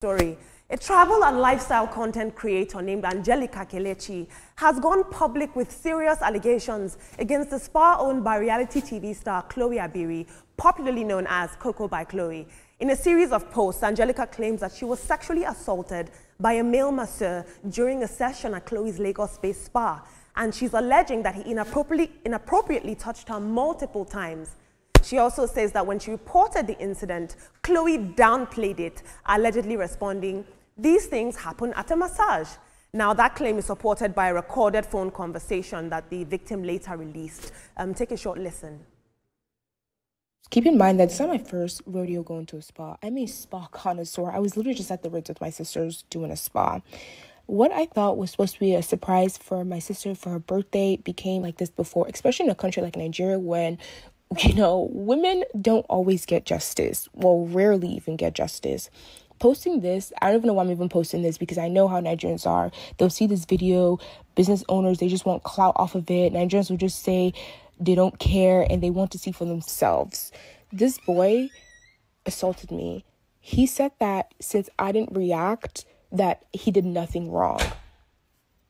Story. A travel and lifestyle content creator named Angelica Kelechi has gone public with serious allegations against the spa owned by reality TV star Khloe Abiri, popularly known as Coco by Khloe. In a series of posts, Angelica claims that she was sexually assaulted by a male masseur during a session at Khloe's Lagos-based spa, and she's alleging that he inappropriately touched her multiple times. She also says that when she reported the incident, Khloe downplayed it, allegedly responding, "These things happen at a massage." Now, that claim is supported by a recorded phone conversation that the victim later released. Take a short listen. Keep in mind that it's not my first rodeo going to a spa. I'm a spa connoisseur. I was literally just at the Ritz with my sisters doing a spa. What I thought was supposed to be a surprise for my sister for her birthday became like this before, especially in a country like Nigeria when, you know, women don't always get justice. Well, rarely even get justice. Posting this, I don't even know why I'm even posting this because I know how Nigerians are. They'll see this video, business owners, they just want clout off of it. Nigerians will just say they don't care and they want to see for themselves. This boy assaulted me. He said that since I didn't react, that he did nothing wrong,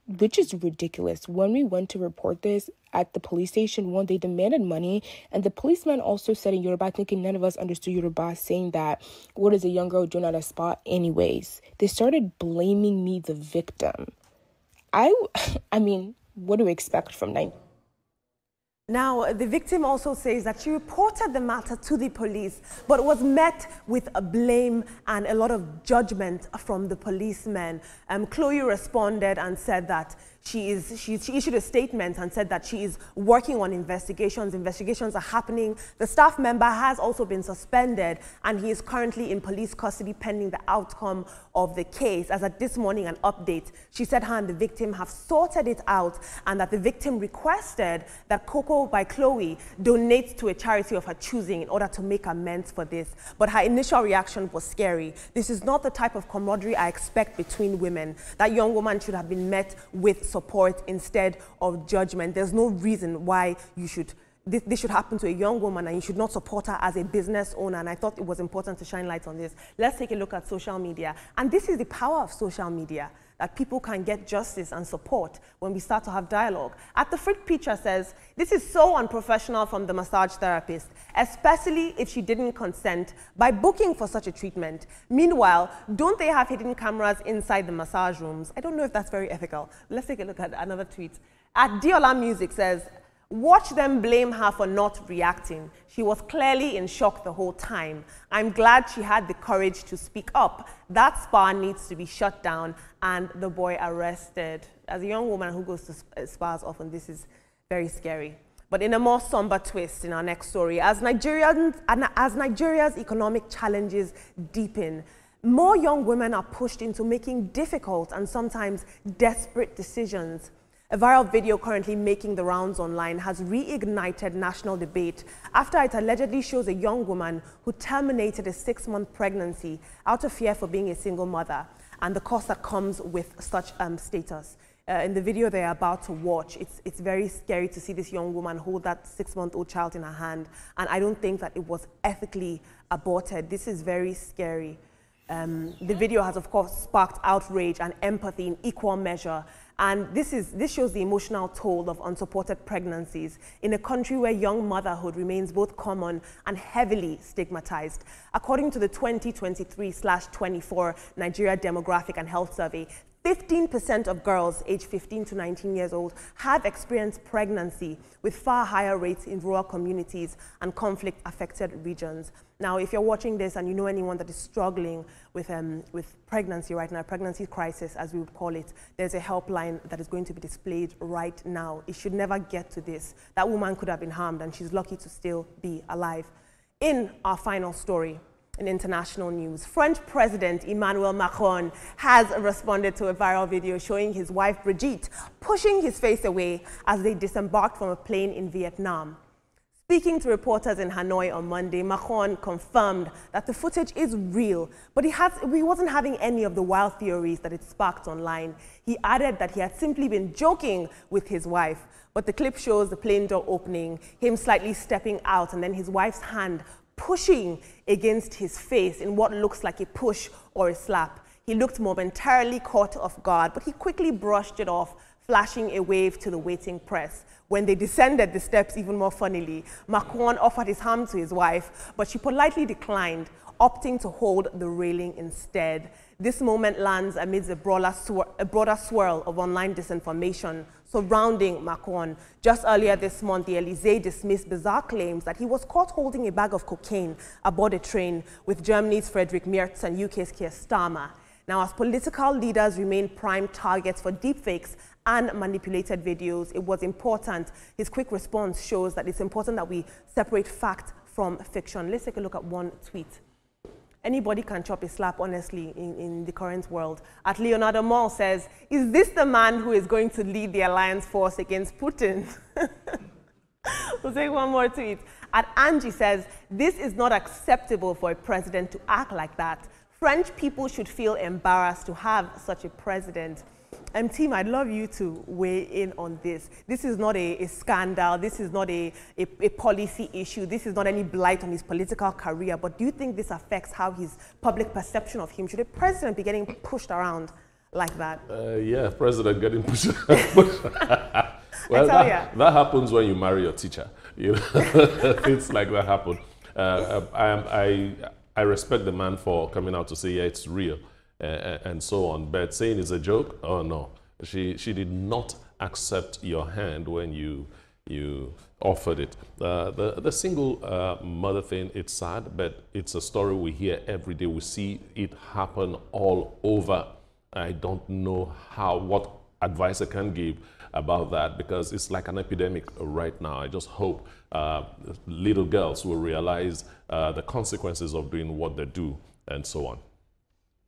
which is ridiculous. When we went to report this at the police station, they demanded money, and the policeman also said in Yoruba, thinking none of us understood Yoruba, saying that, what is a young girl doing at a spa anyways? They started blaming me, the victim. I mean, what do we expect from Nigeria? Now, the victim also says that she reported the matter to the police, but was met with a blame and a lot of judgment from the policemen. Khloe responded and said that she issued a statement and said that she is working on investigations. Investigations are happening. The staff member has also been suspended, and he is currently in police custody pending the outcome of the case. As at this morning, an update, she said her and the victim have sorted it out, and that the victim requested that Coco by Khloe donate to a charity of her choosing in order to make amends for this. But her initial reaction was scary. This is not the type of camaraderie I expect between women. That young woman should have been met with support instead of judgment. There's no reason why this should happen to a young woman and you should not support her as a business owner. And I thought it was important to shine light on this. Let's take a look at social media. And this is the power of social media, that people can get justice and support when we start to have dialogue. At the Frick picture says, "This is so unprofessional from the massage therapist, especially if she didn't consent by booking for such a treatment. Meanwhile, don't they have hidden cameras inside the massage rooms?" I don't know if that's very ethical. Let's take a look at another tweet. At Diola Music says, "Watch them blame her for not reacting. She was clearly in shock the whole time. I'm glad she had the courage to speak up. That spa needs to be shut down and the boy arrested." As a young woman who goes to spas often, this is very scary. But in a more somber twist in our next story, as Nigeria's economic challenges deepen, more young women are pushed into making difficult and sometimes desperate decisions. A viral video currently making the rounds online has reignited national debate after it allegedly shows a young woman who terminated a 6-month pregnancy out of fear for being a single mother and the cost that comes with such status. In the video they're about to watch, it's very scary to see this young woman hold that 6-month-old child in her hand, and I don't think that it was ethically aborted. This is very scary. The video has, of course, sparked outrage and empathy in equal measure. And this shows the emotional toll of unsupported pregnancies in a country where young motherhood remains both common and heavily stigmatized. According to the 2023/24 Nigeria Demographic and Health Survey, 15% of girls aged 15 to 19 years old have experienced pregnancy, with far higher rates in rural communities and conflict-affected regions. Now, if you're watching this and you know anyone that is struggling with pregnancy right now, pregnancy crisis, as we would call it, there's a helpline that is going to be displayed right now. It should never get to this. That woman could have been harmed, and she's lucky to still be alive. In our final story, in international news, French President Emmanuel Macron has responded to a viral video showing his wife Brigitte pushing his face away as they disembarked from a plane in Vietnam. Speaking to reporters in Hanoi on Monday, Macron confirmed that the footage is real, but he wasn't having any of the wild theories that it sparked online. He added that he had simply been joking with his wife, but the clip shows the plane door opening, him slightly stepping out, and then his wife's hand pushing against his face in what looks like a push or a slap. He looked momentarily caught off guard, but he quickly brushed it off, flashing a wave to the waiting press. When they descended the steps, even more funnily, Macron offered his hand to his wife, but she politely declined, opting to hold the railing instead. This moment lands amidst a broader swirl of online disinformation surrounding Macron. Just earlier this month, the Elysée dismissed bizarre claims that he was caught holding a bag of cocaine aboard a train with Germany's Friedrich Merz and UK's Keir Starmer. Now, as political leaders remain prime targets for deepfakes and manipulated videos, it was important. His quick response shows that it's important that we separate fact from fiction. Let's take a look at one tweet. Anybody can chop a slap, honestly, in the current world. At Leonardo Moll says, is this the man who is going to lead the alliance force against Putin? We'll take one more tweet. At Angie says, this is not acceptable for a president to act like that. French people should feel embarrassed to have such a president. Team, I'd love you to weigh in on this. This is not a scandal. This is not a policy issue. This is not any blight on his political career. But do you think this affects how his public perception of him? Should a president be getting pushed around like that? Yeah, president getting pushed around. Well, that happens when you marry your teacher. You know, things like that happen. I respect the man for coming out to say, yeah, it's real. And so on, but saying it's a joke, oh no, she did not accept your hand when you offered it. The single mother thing, it's sad, but it's a story we hear every day. We see it happen all over. I don't know what advice I can give about that, because it's like an epidemic right now. I just hope little girls will realize the consequences of doing what they do, and so on.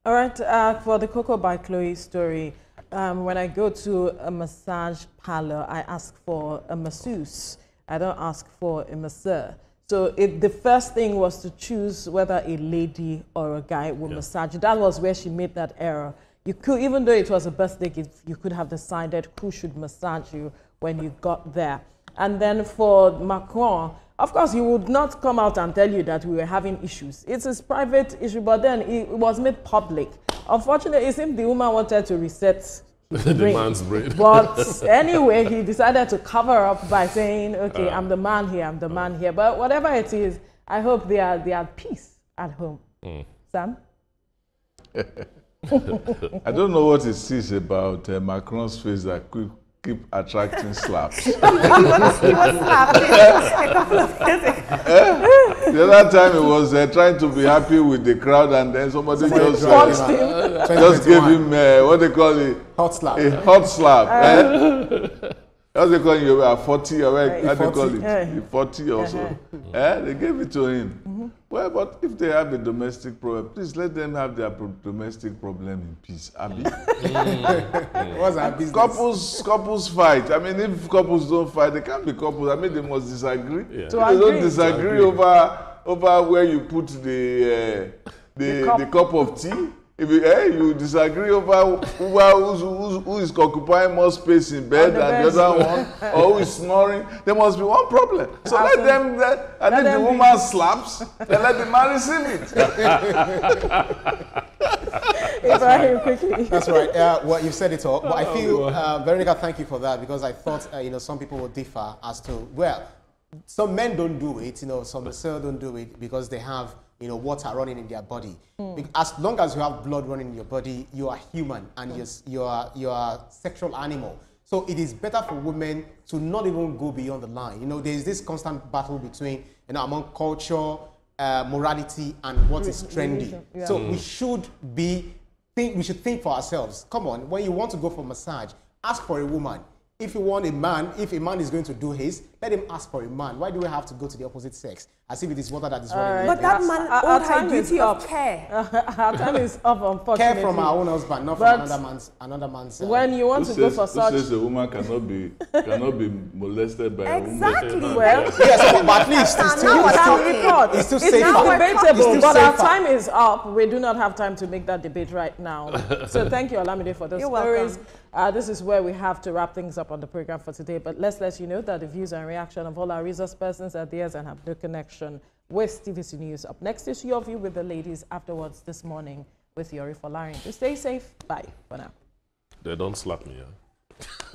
All right, for the Coco by Khloe story, when I go to a massage parlor, I ask for a masseuse. I don't ask for a masseur. So the first thing was to choose whether a lady or a guy would massage you. That was where she made that error. You could, even though it was a birthday gift, you could have decided who should massage you when you got there. And then for Macron, of course, he would not come out and tell you that we were having issues. It's his private issue, but then it was made public. Unfortunately, it seemed the woman wanted to reset the man's brain. But anyway, he decided to cover up by saying, okay, I'm the man here, I'm the man here. But whatever it is, I hope they are at peace at home. Sam? I don't know what it is about Macron's face that could keep attracting slaps. He was slapped a couple of years ago. The other time he was trying to be happy with the crowd, and then somebody just gave him what they call it? Hot slap. A hot slap. How's they call it? You are 40 or how they call it? 40 or so. They gave it to him. Well, but if they have a domestic problem, please let them have their domestic problem in peace. Abi? What's our business? Couples fight. I mean, if couples don't fight, they can't be couples. I mean, they must disagree. Yeah. If they don't disagree over where you put the cup of tea. If you disagree over who is occupying more space in bed than the other one, or who is snoring, there must be one problem. So let them, and if the woman slaps, then let the man receive it. Ibrahim, quickly. That's right. Well, you've said it all. But I feel, Veronica, thank you for that, because I thought, some people would differ as to, well, some men don't do it, some masseurs don't do it because they have water running in their body. As long as you have blood running in your body, you are human, and you are a sexual animal. So it is better for women to not even go beyond the line. There is this constant battle between, among culture, morality, and what is trendy. Yeah. So we should think for ourselves. Come on, when you want to go for massage, ask for a woman. If you want a man, if a man is going to do his, let him ask for a man. Why do we have to go to the opposite sex? As if it is water that is running. But that man owed her duty of care. Our time is up, unfortunately. Care from our own husband, not from another man's. When you want to go for such, who says a woman cannot be molested by a woman? Exactly. Well, yes, but at least it's still safer. It's now debatable, but our time is up. We do not have time to make that debate right now. So thank you, Olamide, for those stories. This is where we have to wrap things up on the program for today. But let's let you know that the views and reaction of all our resource persons are theirs and have no connection with TVC News. Up next is Your View with the ladies afterwards this morning with Yori Folarin. Stay safe. Bye for now. They don't slap me, yeah?